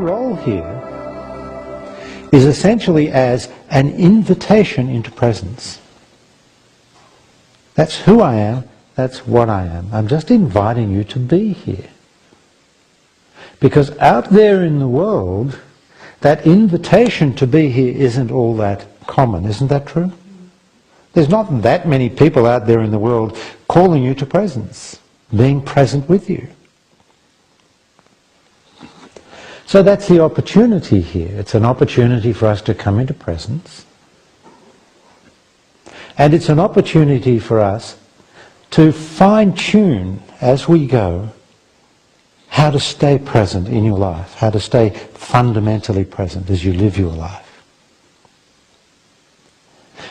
role here is essentially as an invitation into presence. That's who I am, that's what I am. I'm just inviting you to be here. Because out there in the world, that invitation to be here isn't all that common. Isn't that true? There's not that many people out there in the world calling you to presence, being present with you. So that's the opportunity here. It's an opportunity for us to come into presence. And it's an opportunity for us to fine-tune as we go how to stay present in your life, how to stay fundamentally present as you live your life.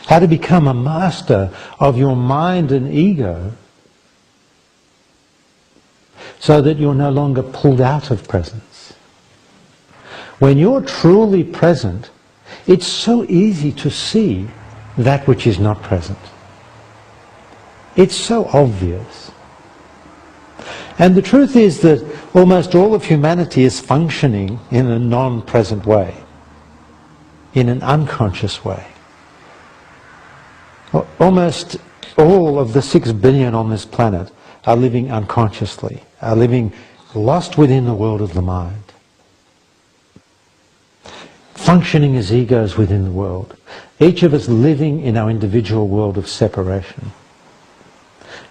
How to become a master of your mind and ego so that you're no longer pulled out of presence. When you're truly present, it's so easy to see that which is not present. It's so obvious. And the truth is that almost all of humanity is functioning in a non-present way, in an unconscious way. Almost all of the 6 billion on this planet are living unconsciously, are living lost within the world of the mind. Functioning as egos within the world. Each of us living in our individual world of separation.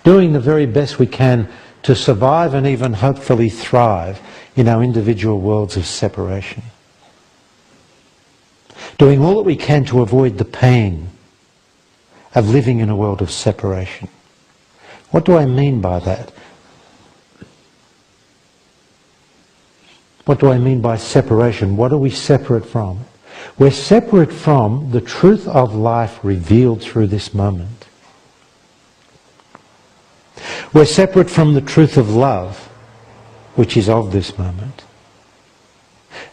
Doing the very best we can to survive and even hopefully thrive in our individual worlds of separation. Doing all that we can to avoid the pain of living in a world of separation. What do I mean by that? What do I mean by separation? What are we separate from? We're separate from the truth of life revealed through this moment. We're separate from the truth of love, which is of this moment.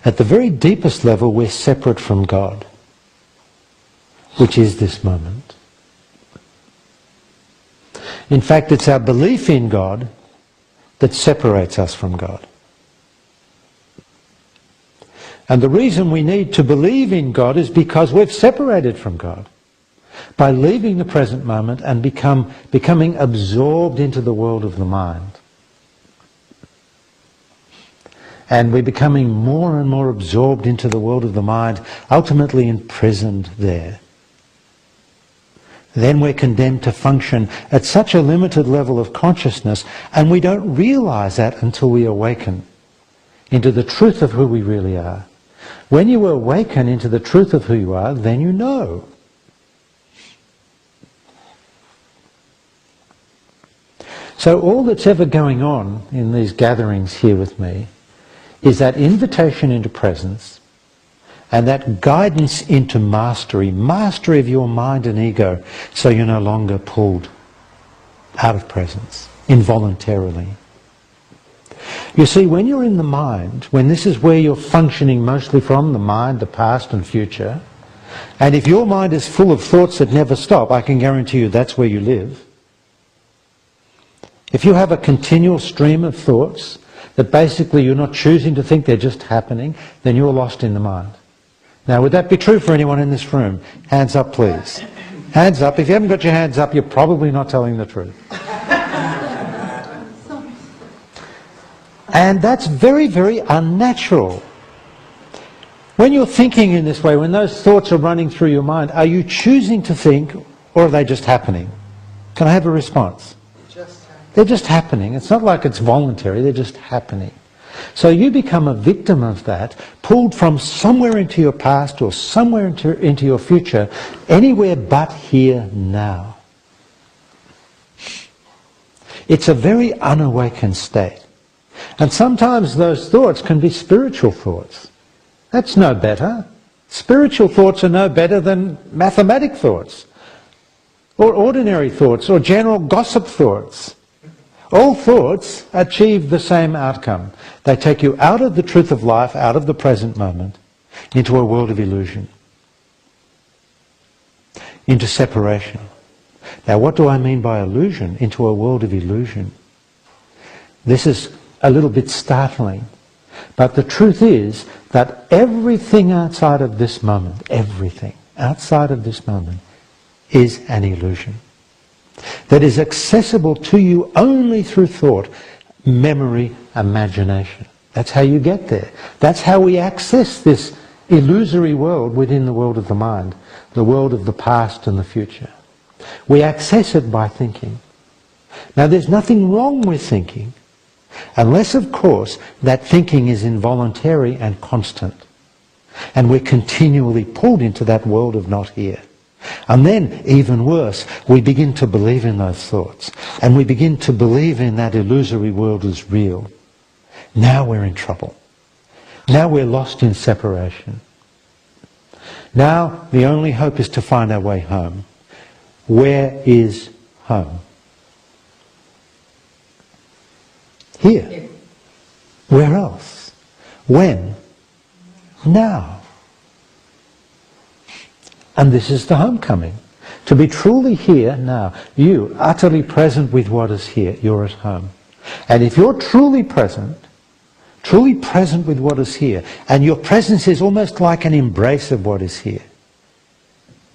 At the very deepest level, we're separate from God, which is this moment. In fact, it's our belief in God that separates us from God. And the reason we need to believe in God is because we've separated from God. By leaving the present moment and becoming absorbed into the world of the mind. And we're becoming more and more absorbed into the world of the mind, ultimately imprisoned there. Then we're condemned to function at such a limited level of consciousness, and we don't realize that until we awaken into the truth of who we really are. When you awaken into the truth of who you are, then you know. So all that's ever going on in these gatherings here with me is that invitation into presence and that guidance into mastery of your mind and ego, so you're no longer pulled out of presence involuntarily. You see, when you're in the mind, when this is where you're functioning mostly from, the mind, the past and future, and if your mind is full of thoughts that never stop, I can guarantee you that's where you live. If you have a continual stream of thoughts that basically you're not choosing to think, they're just happening, then you're lost in the mind. Now, would that be true for anyone in this room? Hands up, please. Hands up. If you haven't got your hands up, you're probably not telling the truth. And that's very, very unnatural. When you're thinking in this way, when those thoughts are running through your mind, are you choosing to think, or are they just happening? Can I have a response? They're just happening. It's not like it's voluntary, they're just happening. So you become a victim of that, pulled from somewhere into your past or somewhere into your future, anywhere but here now. It's a very unawakened state. And sometimes those thoughts can be spiritual thoughts. That's no better. Spiritual thoughts are no better than mathematic thoughts, or ordinary thoughts, or general gossip thoughts. All thoughts achieve the same outcome. They take you out of the truth of life, out of the present moment, into a world of illusion, into separation. Now, what do I mean by illusion? Into a world of illusion. This is a little bit startling, But the truth is that everything outside of this moment, everything outside of this moment, is an illusion that is accessible to you only through thought, memory, imagination. That's how you get there. That's how we access this illusory world within the world of the mind, the world of the past and the future. We access it by thinking. Now, there's nothing wrong with thinking, unless, of course, that thinking is involuntary and constant, and we're continually pulled into that world of not here. And then, even worse, we begin to believe in those thoughts, and we begin to believe in that illusory world as real. Now we're in trouble. Now we're lost in separation. Now the only hope is to find our way home. Where is home? Here. Where else? When? Now. And this is the homecoming. To be truly here now. You, utterly present with what is here, you're at home. And if you're truly present with what is here, and your presence is almost like an embrace of what is here.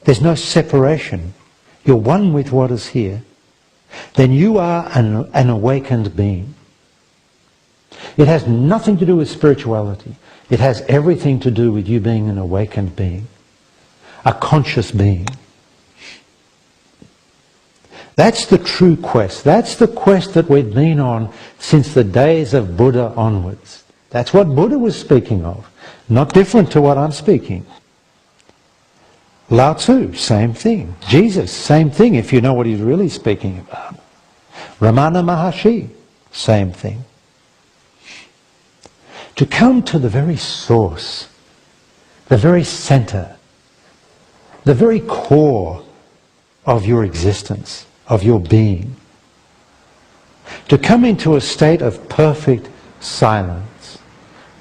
There's no separation. You're one with what is here. Then you are an awakened being. It has nothing to do with spirituality. It has everything to do with you being an awakened being. A conscious being. That's the true quest. That's the quest that we've been on since the days of Buddha onwards. That's what Buddha was speaking of. Not different to what I'm speaking. Lao Tzu, same thing. Jesus, same thing if you know what he's really speaking about. Ramana Maharshi, same thing. To come to the very source, the very center, the very core of your existence, of your being. To come into a state of perfect silence,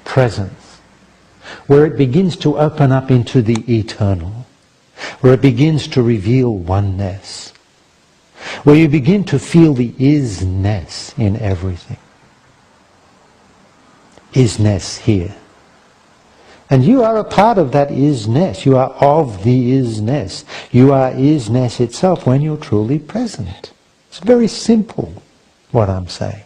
presence, where it begins to open up into the eternal, where it begins to reveal oneness, where you begin to feel the isness in everything. Isness here. And you are a part of that isness. You are of the isness. You are isness itself when you're truly present. It's very simple, what I'm saying.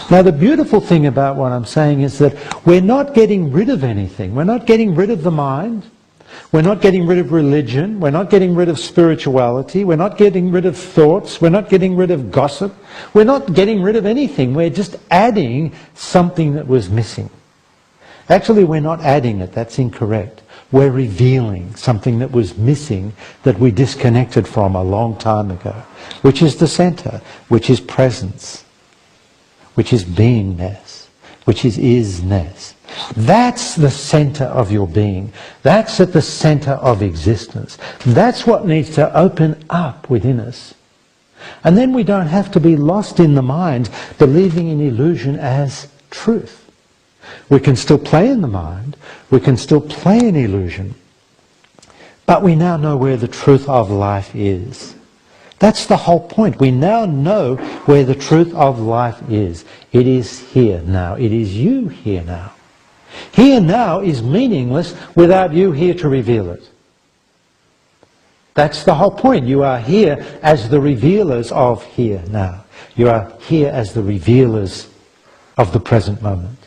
Now the beautiful thing about what I'm saying is that we're not getting rid of anything. We're not getting rid of the mind. We're not getting rid of religion. We're not getting rid of spirituality. We're not getting rid of thoughts. We're not getting rid of gossip. We're not getting rid of anything. We're just adding something that was missing. Actually, we're not adding it. That's incorrect. We're revealing something that was missing, that we disconnected from a long time ago, which is the center, which is presence, which is beingness, which is isness. That's the center of your being. That's at the center of existence. That's what needs to open up within us. And then we don't have to be lost in the mind, believing in illusion as truth. We can still play in the mind. We can still play in illusion. But we now know where the truth of life is. That's the whole point. We now know where the truth of life is. It is here now. It is you here now. Here now is meaningless without you here to reveal it. That's the whole point. You are here as the revealers of here now. You are here as the revealers of the present moment.